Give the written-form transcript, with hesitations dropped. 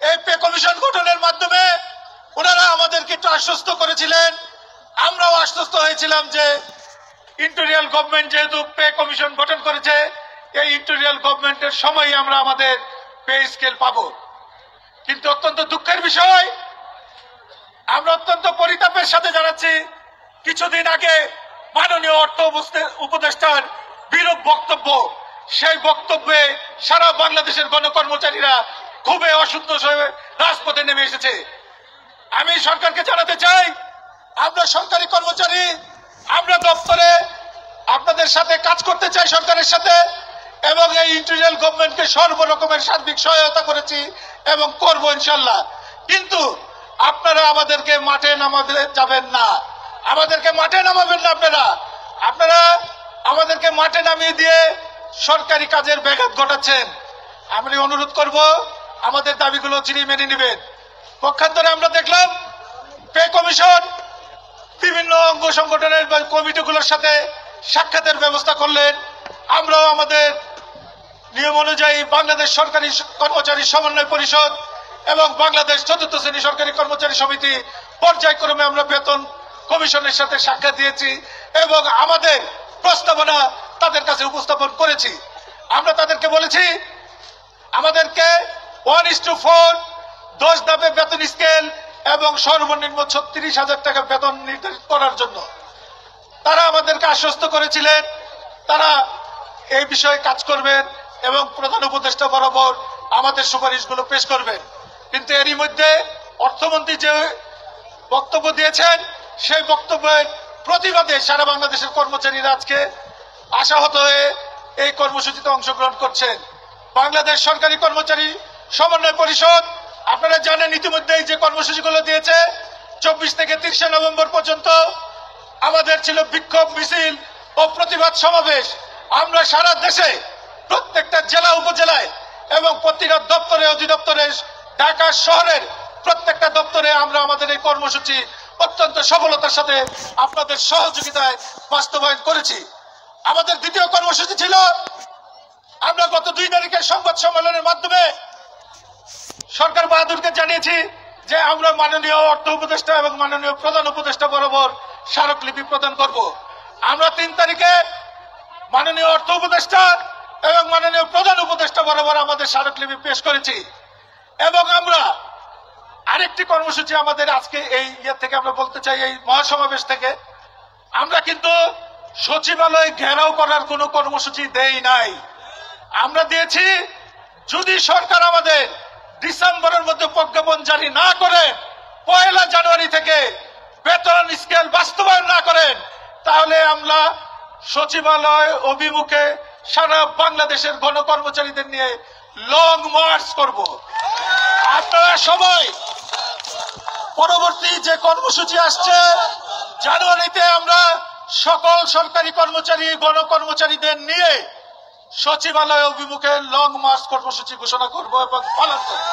এই pay commission গঠনের মাধ্যমে ওনারা আমাদেরকে একটু আশ্বস্ত করেছিলেন, আমরাও আশ্বস্ত হয়েছিলাম যে ইন্টেরিয়াল গভর্নমেন্ট যেহেতু পে কমিশন গঠন করেছে, এই ইন্টেরিয়াল গভর্নমেন্টের সময় আমরা আমাদের পে স্কেল পাবো। কিন্তু অত্যন্ত দুঃখের বিষয়, আমরা অত্যন্ত পরিতাপের সাথে জানাচ্ছি, কিছুদিন আগে মাননীয় অর্থ উপদেষ্টার বিরূপ বক্তব্য, সেই বক্তব্যে সারা বাংলাদেশের গণকর্মচারীরা খুবই অসন্তোষ হয়ে রাজপথে নেমে এসেছে। আমি সরকারকে জানাতে চাই, আমরা সরকারি কর্মচারী, আমরা দপ্তরে আপনাদের সাথে কাজ করতে চাই সরকারের সাথে, এবং এই ইন্টেরিয়াল গভর্নমেন্টকে সর্বরকমের সার্বিক সহায়তা করেছি এবং করব ইনশাল্লাহ। কিন্তু আপনারা আমাদেরকে মাঠে নামাতে যাবেন না, আমাদেরকে মাঠে নামাবেন না। আপনারা আমাদেরকে মাঠে নামিয়ে দিয়ে সরকারি কাজের ব্যাঘাত ঘটাচ্ছেন। আমি অনুরোধ করব, আমাদের দাবিগুলো চিনি মেনে নেবেন। পক্ষান্তরে আমরা দেখলাম পে কমিশন বিভিন্ন অঙ্গ সংগঠনের কমিটিগুলোর সাথে সাক্ষাতের ব্যবস্থা করলেন। আমরাও আমাদের নিয়ম অনুযায়ী বাংলাদেশ সরকারি কর্মচারী সমন্বয় পরিষদ এবং বাংলাদেশ চতুর্থ শ্রেণী সরকারি কর্মচারী সমিতি পর্যায়ক্রমে আমরা বেতন কমিশনের সাথে সাক্ষাৎ দিয়েছি এবং আমাদের প্রস্তাবনা তাদের কাছে উপস্থাপন করেছি। আমরা তাদেরকে বলেছি আমাদেরকে 1:4 10 ধাপে বেতন স্কেল এবং সর্বনিম্ন 36,000 টাকা বেতন নির্ধারিত করার জন্য। তারা আমাদেরকে আশ্বস্ত করেছিলেন তারা এই বিষয়ে কাজ করবেন এবং প্রধান উপদেষ্টা বরাবর আমাদের সুপারিশগুলো পেশ করবেন। কিন্তু এরই মধ্যে অর্থমন্ত্রী যে বক্তব্য দিয়েছেন, সেই বক্তব্যের প্রতিবাদে সারা বাংলাদেশের কর্মচারীরা আজকে আশাহত হয়ে এই কর্মসূচিতে অংশগ্রহণ করছেন। বাংলাদেশ সরকারি কর্মচারী সমন্বয় পরিষদ আপনারা জানেন ইতিমধ্যেই যে কর্মসূচিগুলো দিয়েছে, 24 থেকে 30 নভেম্বর পর্যন্ত আমাদের ছিল বিক্ষোভ মিছিল ও প্রতিবাদ সমাবেশ। আমরা সারা দেশে প্রত্যেকটা জেলা উপজেলায় এবং প্রতিটা দপ্তরে অধিদপ্তরে ঢাকা শহরের প্রত্যেকটা দপ্তরে আমরা আমাদের এই কর্মসূচি অত্যন্ত সফলতার সাথে আপনাদের সহযোগিতায় বাস্তবায়ন করেছি। আমাদের দ্বিতীয় কর্মসূচি ছিল, আমরা গত 2 তারিখের সংবাদ সম্মেলনের মাধ্যমে সরকার বাহাদুরকে জানিয়েছি যে আমরা মাননীয় অর্থ উপদেষ্টা এবং মাননীয় প্রধান উপদেষ্টা বরাবর স্মারকলিপি প্রদান করব। আমরা 3 তারিখে মাননীয় অর্থ উপদেষ্টা এবং মাননীয় প্রধান উপদেষ্টা বরাবর আমাদের স্মারকলিপি পেশ করেছি। এবং আমরা আরেকটি কর্মসূচি আমাদের আজকে এই থেকে আমরা বলতে চাই, এই মহাসমাবেশ থেকে আমরা কিন্তু সচিবালয় ঘেরাও করার কোনো কর্মসূচি দেই নাই। আমরা দিয়েছি যদি সরকার আমাদের ডিসেম্বরের মধ্যে প্রজ্ঞাপন জারি না করে 1 জানুয়ারি থেকে বেতন স্কেল বাস্তবায়ন না করেন, তাহলে আমরা সচিবালয় অভিমুখে সারা বাংলাদেশের গণকর্মচারীদের নিয়ে লং মার্চ করব। আপনারা সবাই পরবর্তী যে কর্মসূচি আসছে জানুয়ারিতে আমরা সকল সরকারি কর্মচারী গণকর্মচারীদের নিয়ে সচিবালয় অভিমুখে লং মার্চ কর্মসূচি ঘোষণা করব এবং পালন করব।